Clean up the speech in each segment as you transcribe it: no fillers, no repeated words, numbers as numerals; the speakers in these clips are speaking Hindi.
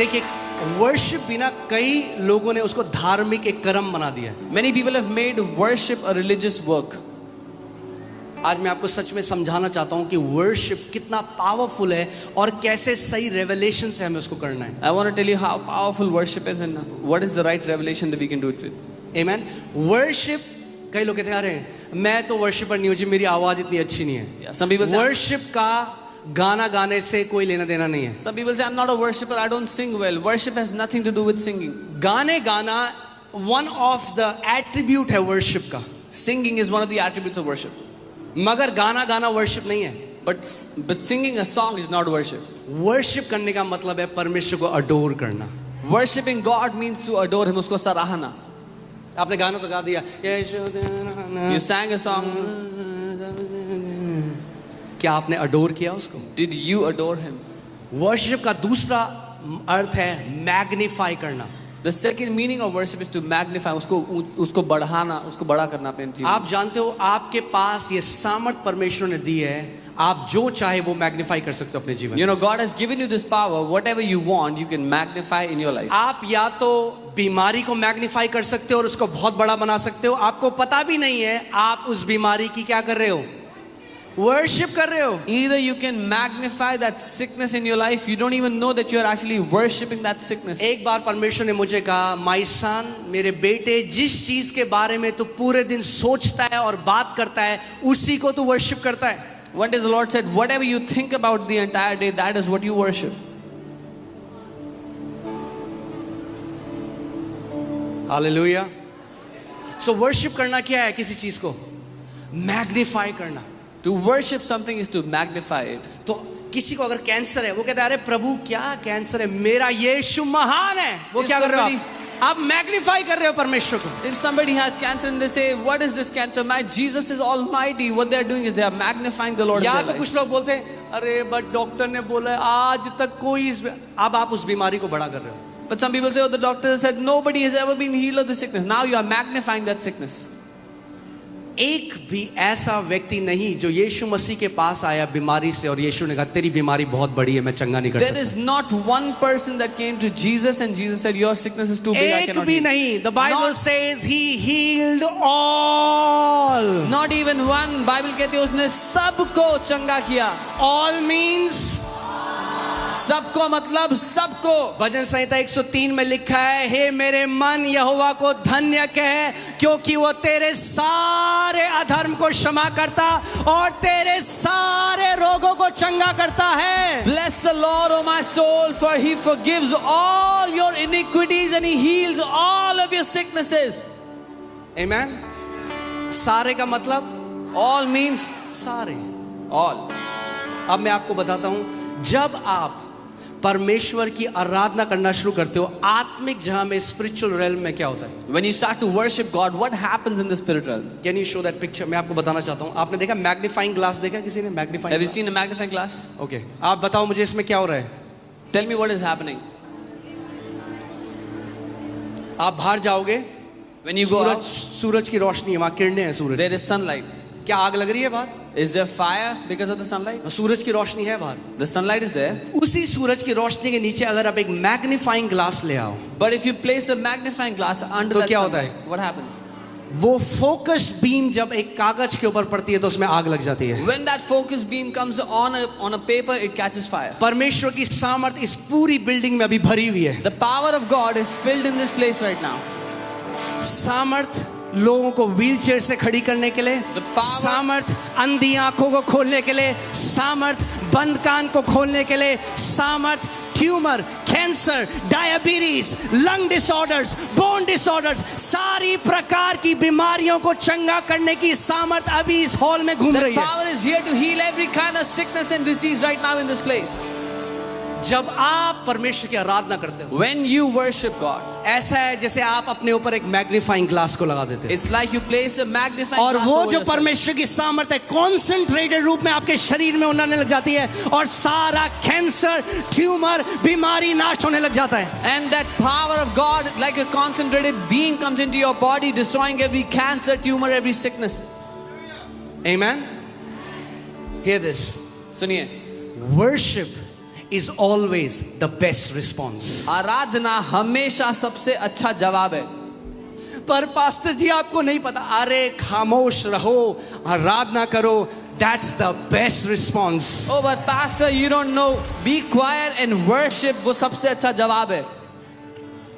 देखिए, वर्शिप बिना कई लोगों ने उसको धार्मिक एक कर्म बना दिया है। Many people have made worship a religious work. आज मैं आपको सच में समझाना चाहता हूं कि वर्शिप कितना पावरफुल है और कैसे सही रेवलेशन से हमें उसको करना है। I want to tell you how powerful worship is and what is the right revelation that we can do it with. Amen. Worship, कई लोग कहते हैं अरे मैं तो वर्शिपर नहीं हूं जी, मेरी आवाज इतनी अच्छी नहीं है। Yeah, some people say, worship का गाना गाने से कोई लेना देना नहीं है। some people say I'm not a worshipper, I don't sing well. Worship has nothing to do with singing. गाने गाना वन ऑफ द एट्रीब्यूट है वर्शिप का, Singing is one of the attributes of worship. मगर गाना गाना वर्शिप नहीं है। But singing a song is not worship. Worship करने का मतलब है परमेश्वर को अडोर करना। Worshipping God means to adore Him, उसको सराहना. आपने गाना तो गा दिया, You sang a song. क्या आपने अडोर किया उसको? Did you adore Him? Worship का दूसरा अर्थ है मैग्नीफाई करना। The second meaning of worship is to magnify, उसको बढ़ाना, उसको बड़ा करना अपने जीवन. आप जानते हो आपके पास ये सामर्थ परमेश्वर ने दी है, आप जो चाहे वो मैग्नीफाई कर सकते हो अपने जीवन। You know, God has given you this power. Whatever you want, you can magnify in your life. आप या तो बीमारी को मैग्नीफाई कर सकते हो और उसको बहुत बड़ा बना सकते हो, आपको पता भी नहीं है आप उस बीमारी की क्या कर रहे हो, वर्शिप कर रहे हो। Either you can magnify that sickness in your life, you don't even know that you are actually worshipping that sickness. एक बार परमेश्वर ने मुझे कहा, माय सन, मेरे बेटे, जिस चीज के बारे में तू पूरे दिन सोचता है और बात करता है उसी को तू वर्शिप करता है। One day the Lord said, whatever you think about the entire day, that is what you worship. Hallelujah. So worship करना क्या है? किसी चीज को मैग्नीफाई करना। To worship something is to magnify it. तो किसी को अगर कैंसर है, वो कहता है अरे प्रभु क्या कैंसर है, मेरा यीशु महान है। वो क्या कर रहे हो आप मैग्नीफाई कर रहे हो परमेश्वर को। If somebody has cancer and they say, what is this cancer? My Jesus is almighty. What they are doing is they are magnifying the Lord. या तो कुछ लोग बोलते हैं अरे बट डॉक्टर ने बोला आज तक कोई अब आप उस बीमारी को बड़ा कर रहे हो। But some people say, oh, the doctor said nobody has ever been healed of the sickness. Now you are magnifying that sickness. एक भी ऐसा व्यक्ति नहीं जो यीशु मसीह के पास आया बीमारी से और यीशु ने कहा तेरी बीमारी बहुत बड़ी है, मैं चंगा नहीं कर सकता। There is not one person that came to Jesus and Jesus said your sickness is too big, I cannot heal. एक भी नहीं। The Bible says he healed all. Not even one. Bible कहती है उसने सबको चंगा किया. All means सबको मतलब सबको. भजन संहिता 103 में लिखा है, हे मेरे मन यहोवा को धन्य कह क्योंकि वो तेरे सारे अधर्म को क्षमा करता और तेरे सारे रोगों को चंगा करता है। Bless the Lord, O my soul, for he forgives all your iniquities and he heals all of your sicknesses. Amen. सारे का मतलब all means सारे, all. अब मैं आपको बताता हूं, जब आप परमेश्वर की आराधना करना शुरू करते हो आत्मिक जहां में स्पिरिचुअल रेल्म में क्या होता है? When you start to worship God, what happens in the spirit realm? Can you show that picture? मैं आपको बताना चाहता हूं। आपने देखा मैग्नीफाइंग ग्लास? देखा किसी ने magnifying? Have you seen a magnifying glass? Okay, आप बताओ मुझे इसमें क्या हो रहा है? Tell me what is happening. आप बाहर जाओगे, When you go out, सूरज की रोशनी है, वहां किरणें हैं सूरज। there is sunlight. क्या आग लग रही है बाहर? Is there fire because of the sunlight? सूरज की रोशनी है बाहर। The sunlight is there. उसी सूरज की रोशनी के नीचे अगर आप एक मैग्नीफाइंग ग्लास ले आओ, But if you place a magnifying glass under तो that क्या होता है? sunlight, what happens? वो फोकस बीम जब एक कागज के ऊपर पड़ती है तो उसमें आग लग जाती है। When that focus beam comes on a paper, it catches fire. परमेश्वर की सामर्थ इस पूरी बिल्डिंग में अभी भरी हुई है। The power of God is filled in this place right now. सामर्थ लोगों को व्हीलचेयर से खड़ी करने के लिए, सामर्थ अंधी आंखों को खोलने के लिए, सामर्थ बंद कान को खोलने के लिए, सामर्थ tumour, cancer, diabetes, lung disorders, bone disorders, सारी प्रकार की बीमारियों को चंगा करने की सामर्थ अभी इस हॉल में घूम रही The है। power is here to heal every kind of sickness and disease right now in this place. जब आप परमेश्वर की आराधना करते हो, When you worship God, ऐसा है जैसे आप अपने ऊपर एक मैग्नीफाइंग ग्लास को लगा देते हो it's like you place a magnifying और glass वो over जो yourself. परमेश्वर की सामर्थ है कॉन्सेंट्रेटेड रूप में आपके शरीर में उड़ने लग जाती है और सारा कैंसर, ट्यूमर, बीमारी नाश होने लग जाता है। And that power of God, like a concentrated beam, comes into your body, destroying every cancer, tumor, every sickness. Amen. Hear this. सुनिए, Worship is always the best response. आराधना हमेशा सबसे अच्छा जवाब है. पर पास्टर जी आपको नहीं पता, अरे खामोश रहो, आराधना करो, that's the best response. Oh, but pastor, you don't know. Be quiet and worship. वो सबसे अच्छा जवाब है.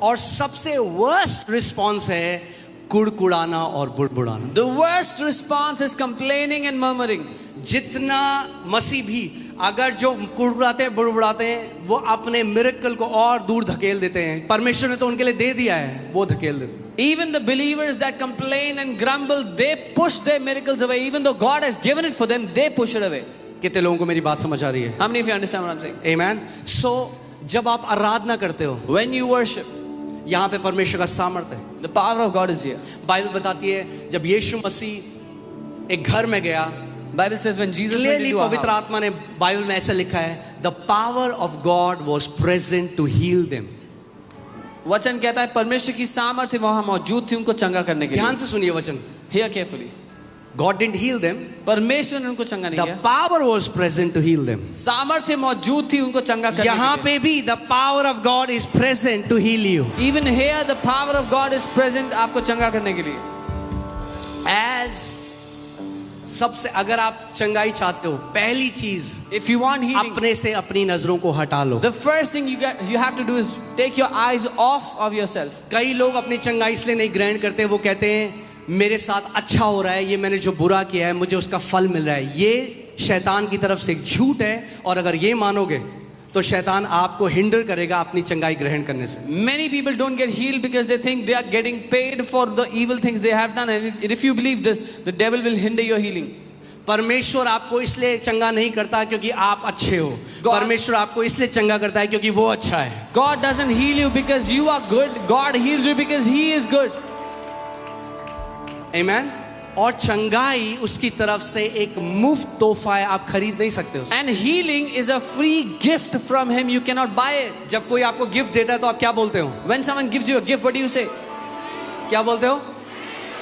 और सबसे worst response है कुड़कुड़ाना और बुड़बुड़ाना. The worst response is complaining and murmuring. जितना मसीह भी अगर जो कुड़कुड़ाते हैं बुड़बुड़ाते हैं वो अपने मिरेकल को और दूर धकेल देते हैं. परमेश्वर ने तो उनके लिए दे दिया है, वो धकेल देते हैं. Even the believers that complain and grumble, they push their miracles away. Even though God has given it for them, they push it away. कितने लोगों को मेरी बात समझ आ रही है? How many of you understand what I'm saying? Amen. So जब आप आराधना करते हो, When you worship, यहाँ पे परमेश्वर का सामर्थ्य है. the power of God is here. Bible बताती है जब यीशु मसीह एक घर में गया, Bible says when Jesus went clearly into a पवित्र house, आत्मा ने बाइबल में ऐसा लिखा है, the power of God was present to heal them. वचन कहता है परमेश्वर की सामर्थ्य वहां मौजूद थी उनको चंगा करने के ध्यान लिए. से सुनिए वचन. Hear carefully. God didn't heal them. परमेश्वर ने उनको चंगा नहीं The किया. power was present to heal them. सामर्थ्य मौजूद थी उनको चंगा करने यहाँ के लिए. पे भी the power of God is present to heal you. Even here the power of God is present आपको चंगा करने के लिए. As सबसे अगर आप चंगाई चाहते हो, पहली चीज If you want healing, अपने से अपनी नजरों को हटा लो. the first thing you have to do is take your eyes off of yourself. कई लोग अपनी चंगाई इसलिए नहीं ग्रहण करते, वो कहते हैं मेरे साथ अच्छा हो रहा है, ये मैंने जो बुरा किया है मुझे उसका फल मिल रहा है. ये शैतान की तरफ से एक झूठ है, और अगर ये मानोगे तो शैतान आपको हिंडर करेगा अपनी चंगाई ग्रहण करने से. Many people don't get healed because they think they are getting paid for the evil things they have done, and if you believe this, the devil will hinder your healing. परमेश्वर आपको इसलिए चंगा नहीं करता क्योंकि आप अच्छे हो. परमेश्वर आपको इसलिए चंगा करता है क्योंकि वो अच्छा है. God doesn't heal you because you are good. God heals you because He is good. Amen. और चंगाई उसकी तरफ से एक मुफ्त तोहफा है, आप खरीद नहीं सकते उसको. And healing is a free gift from Him. You cannot buy it. जब कोई आपको गिफ्ट देता है तो आप क्या बोलते हो? When someone gives you a gift, what do you say? क्या बोलते हो?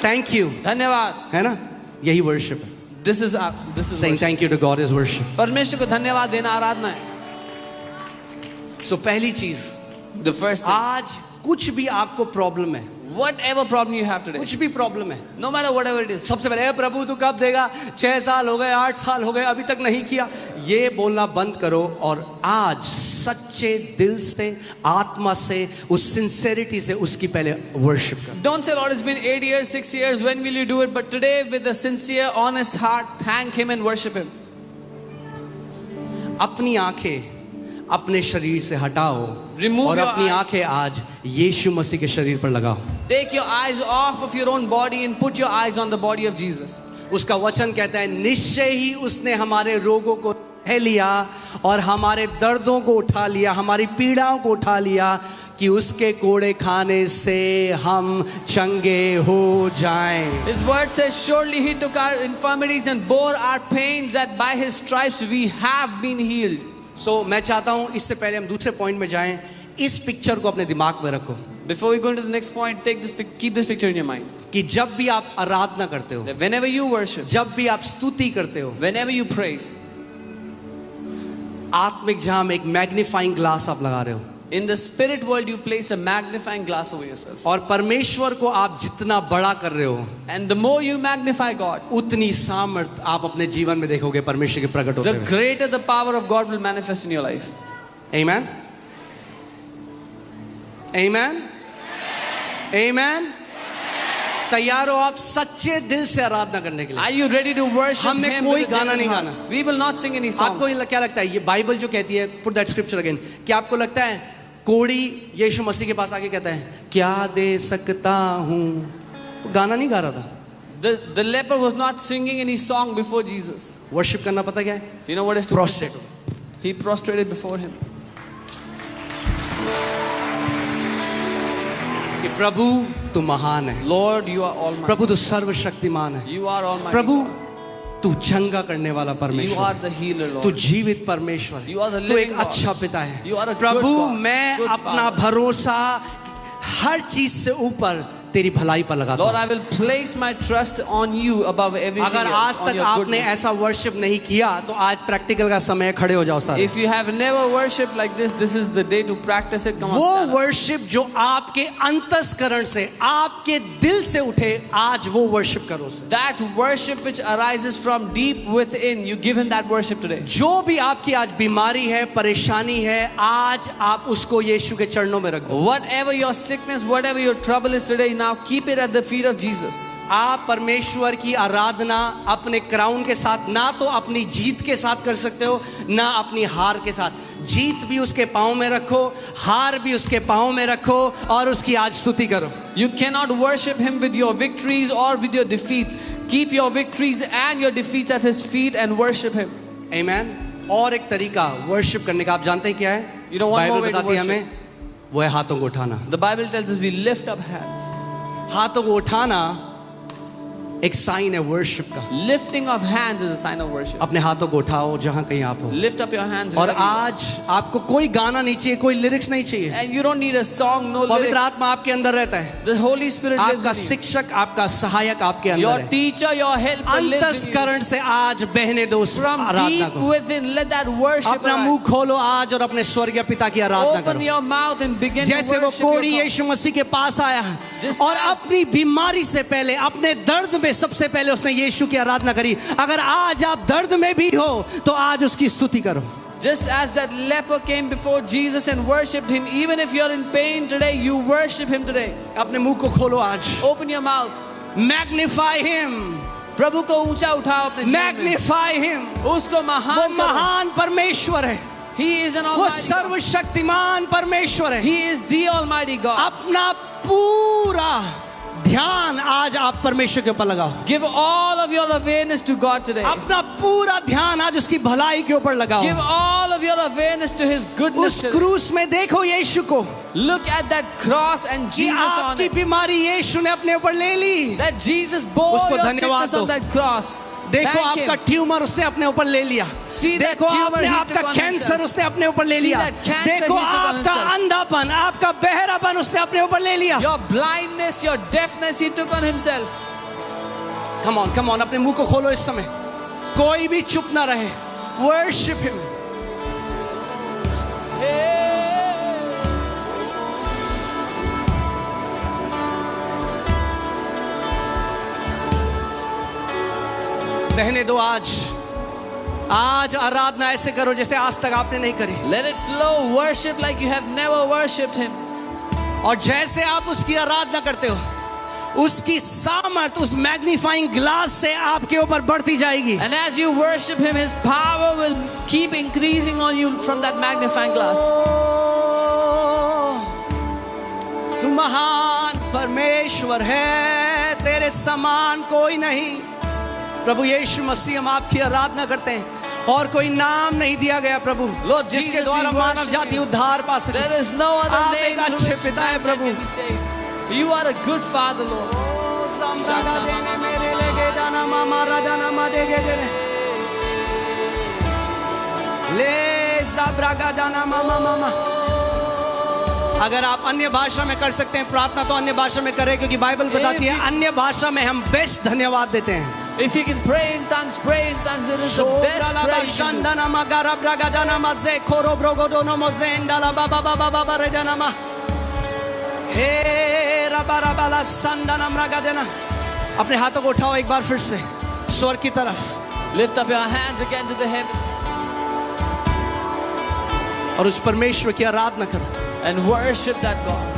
Thank you. धन्यवाद. है ना? यही वर्शिप है. This is Saying worship. thank you to God is worship. परमेश्वर को धन्यवाद देना आराधना है. So पहली चीज, The first thing, आज कुछ भी आपको प्रॉब्लम है, whatever problem you have today, कुछ भी प्रॉब्लम है, no matter whatever it is, सबसे पहले "ए प्रभु तू कब देगा? 6 साल हो गए, 8 साल हो गए, अभी तक नहीं किया." ये बोलना बंद करो और आज सच्चे दिल से, आत्मा से, उस सिंसेरिटी से उसकी पहले वर्शिप करो. don't say, Lord, it's been 8 years, 6 years, when will you do it? But today, with a sincere, honest heart, thank Him and worship Him. अपनी आंखें अपने शरीर से हटाओ Remove और your अपनी eyes. आंखें आज यीशु मसीह के शरीर पर लगाओ. Take your eyes off of your own body and put your eyes on the body of Jesus. उसका वचन कहता है निश्चय ही उसने हमारे रोगों को सह लिया और हमारे दर्दों को उठा लिया, हमारी पीड़ाओं को उठा लिया, कि उसके कोड़े खाने से हम चंगे हो जाएं. His word says, surely He took our infirmities and bore our pains, that by His stripes we have been healed. So मैं चाहता हूं इससे पहले हम दूसरे पॉइंट में जाएं, इस पिक्चर को अपने दिमाग में रखो Before we go into the next point, keep this picture in your mind. कि जब भी आप आराधना करते हो, That whenever you worship, जब भी आप स्तुति करते हो, whenever you praise, आत्मिक जहां में एक मैग्नीफाइंग ग्लास आप लगा रहे हो, in the spirit world you place a magnifying glass over yourself. और परमेश्वर को आप जितना बड़ा कर रहे हो, And the more you magnify God, उतनी सामर्थ आप अपने जीवन में देखोगे परमेश्वर के प्रकट होते the हुए. greater the power of God will manifest in your life. Amen. Amen. Amen. तैयार हो आप सच्चे दिल से आराधना करने के लिए? Are you ready to worship हमने Him? कोई with a गाना नहीं genuine गाना. heart? We will not sing any songs. आपको क्या लगता है ये बाइबल जो कहती है, पुट दैट स्क्रिप्चर अगेन, क्या आपको लगता है कोड़ी यीशु मसीह के पास आके कहता है क्या दे सकता हूँ? वो गाना नहीं गा रहा था. The leper was not singing any song before Jesus. Worship करना पता क्या है? You know what is to Prostrate. He prostrated before Him. कि प्रभु तू महान है, Lord, you are almighty. प्रभु तू सर्वशक्तिमान है, You are almighty. Prabhu God. तू चंगा करने वाला You are परमेश्वर, the healer, Lord. तू जीवित परमेश्वर You are the है, तू एक living God. अच्छा पिता है. You are a good Prabhu God, मैं good अपना Father. भरोसा हर चीज से ऊपर तेरी भलाई पर लगाता Lord, हूँ। I will place my trust on you above everything अगर else, आज on तक your आपने goodness. ऐसा वर्शिप नहीं किया तो आज प्रैक्टिकल का समय है, खड़े हो जाओ सारे। If you have never worshipped like this is the day to practice it. Come on, वो stand up. वर्शिप जो आपके अंतस्करण से, आपके दिल से उठे, आज वो वर्शिप करो उसे। That worship which arises from deep within, you give him that worship today. जो भी आपकी आज बीमारी है, परेशानी है, आज आप उसको यीशु के चरणों में रख दो। Whatever your sickness, whatever your trouble is today, now keep it at the feet of Jesus. आप परमेश्वर की आराधना अपने क्राउन के साथ, ना तो अपनी जीत के साथ कर सकते हो, ना अपनी हार के साथ। जीत भी उसके पाँव में रखो, हार भी उसके पाँव में रखो और उसकी आज स्तुति करो। You cannot worship him with your victories or with your defeats. Keep your victories and your defeats at his feet and worship him. आमेन। और एक तरीका वर्शिप करने का आप जानते हैं क्या है? You know one more Bible way to बताती है worship. हमें, वो है हाथों को उठाना। The Bible tells us we lift up hands. हाथों को उठाना एक साइन है वर्शिप का। Lifting of hands is a sign of worship. अपने हाथों को उठाओ जहां कहीं आप हो। Lift up your hands. और wherever you are. आज आपको कोई गाना नहीं चाहिए, कोई लिरिक्स नहीं चाहिए। And you don't need a song, no पवित्र lyrics. आत्मा आपके अंदर रहता है। The Holy Spirit lives आपका in you. शिक्षक, आपका सहायक आपके Your अंदर है। teacher, your helper lives in you. अंतस्करण से आज बहने दो उस From आराधना deep को। within, let that worship अपना arise. मुंह खोलो आज और अपने स्वर्गीय पिता की आराधना Open करो। your mouth and begin to जैसे वो worship your कोढ़ी God. यीशु मसीह के पास आया Just और as- अपनी बीमारी से पहले, अपने दर्द में सबसे पहले उसने यीशु की आराधना करी। अगर आज आप दर्द में भी हो तो आज उसकी स्तुति करो। Just as that leper came before Jesus and worshipped him, even if you're in pain today, you worship him today. अपने मुंह को खोलो आज। Open your mouth. Magnify him, प्रभु को ऊंचा उठाओ अपने जीवन में. Magnify him. उसको वो महान करो. महान परमेश्वर है, He is an वो almighty God. सर्वशक्तिमान परमेश्वर है। He is the almighty God. अपना पूरा ध्यान आज आप परमेश्वर के ऊपर लगाओ। Give all of your awareness to God today. अपना पूरा ध्यान आज उसकी भलाई के ऊपर लगाओ। Give all of your awareness to His goodness उस today. क्रूस में देखो यीशु को, Look at that cross and कि Jesus on आपकी it. बीमारी यीशु ने अपने ऊपर ले ली। That Jesus bore उसको your धन्यवाद sickness on दो। that cross. देखो Thank आपका Him. ट्यूमर उसने अपने ऊपर ले लिया। See that देखो tumor आपने he आपका took on कैंसर himself. उसने अपने ऊपर ले See लिया। that cancer देखो he took on आपका himself. अंधापन, आपका बहरापन उसने अपने ऊपर ले लिया। Your blindness, your deafness, He took on Himself. Come on, अपने मुंह को खोलो इस समय, कोई भी चुप ना रहे। Worship him. बहने दो आज आराधना ऐसे करो जैसे आज तक आपने नहीं करी। Let it flow. Worship like you have never worshipped Him. और जैसे आप उसकी आराधना करते हो, उसकी सामर्थ उस मैग्नीफाइंग ग्लास से आपके ऊपर बढ़ती जाएगी। And as you worship Him, His power will keep increasing on you from that magnifying glass. तू महान परमेश्वर है, तेरे समान कोई नहीं। प्रभु यीशु मसीह, हम आपकी आराधना करते हैं और कोई नाम नहीं दिया गया प्रभु, Lord जिसके Jesus, द्वारा we मानव worship जाति you. उद्धार पा सके। There is no other आप name एक through अच्छे which पिता है man Prabhu. can be saved. You are a good Father, Lord. सम्राटा देने मेरे लगे जाना मामा राजा नामा देगे देने ले ज़ाब्रागा दाना मामा मामा। अगर आप अन्य भाषा में कर सकते हैं प्रार्थना तो अन्य भाषा में करें, क्योंकि बाइबल बताती है अन्य भाषा में हम बेस्ट धन्यवाद देते हैं। If you can pray in tongues, pray in tongues. It is the best praise you can do. अपने हाथों को उठाओ एक बार फिर से स्वर्ग की तरफ Lift up your hands again to the heavens और उस परमेश्वर की आराधना करो। and worship that God.